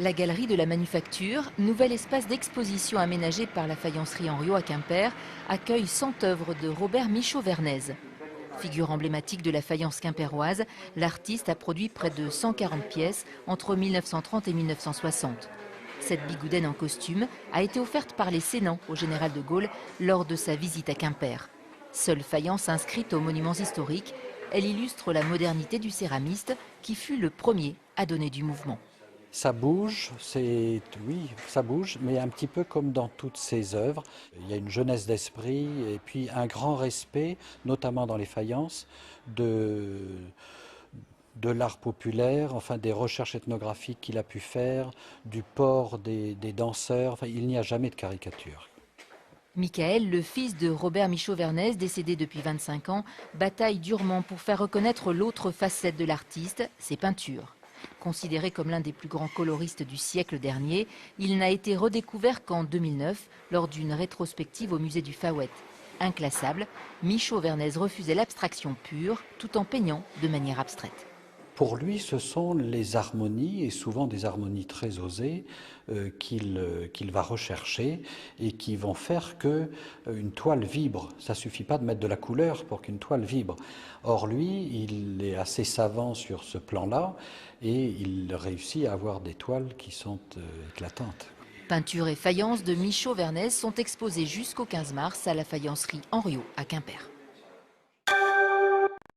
La Galerie de la Manufacture, nouvel espace d'exposition aménagé par la faïencerie Henriot à Quimper, accueille 100 œuvres de Robert Michaud-Vernez. Figure emblématique de la faïence quimpéroise, l'artiste a produit près de 140 pièces entre 1930 et 1960. Cette bigoudaine en costume a été offerte par les Sénans au général de Gaulle lors de sa visite à Quimper. Seule faïence inscrite aux monuments historiques, elle illustre la modernité du céramiste qui fut le premier à donner du mouvement. Ça bouge, oui, ça bouge, mais un petit peu comme dans toutes ses œuvres. Il y a une jeunesse d'esprit et puis un grand respect, notamment dans les faïences, de l'art populaire, enfin des recherches ethnographiques qu'il a pu faire, du port des danseurs. Enfin, il n'y a jamais de caricature. Michael, le fils de Robert Michaud-Vernez, décédé depuis 25 ans, bataille durement pour faire reconnaître l'autre facette de l'artiste, ses peintures. Considéré comme l'un des plus grands coloristes du siècle dernier, il n'a été redécouvert qu'en 2009 lors d'une rétrospective au musée du Fawet. Inclassable, Michaud-Vernez refusait l'abstraction pure tout en peignant de manière abstraite. Pour lui, ce sont les harmonies, et souvent des harmonies très osées, qu'il va rechercher et qui vont faire que une toile vibre. Ça ne suffit pas de mettre de la couleur pour qu'une toile vibre. Or lui, il est assez savant sur ce plan-là et il réussit à avoir des toiles qui sont éclatantes. Peinture et faïence de Michaud-Vernez sont exposées jusqu'au 15 mars à la faïencerie Henriot à Quimper.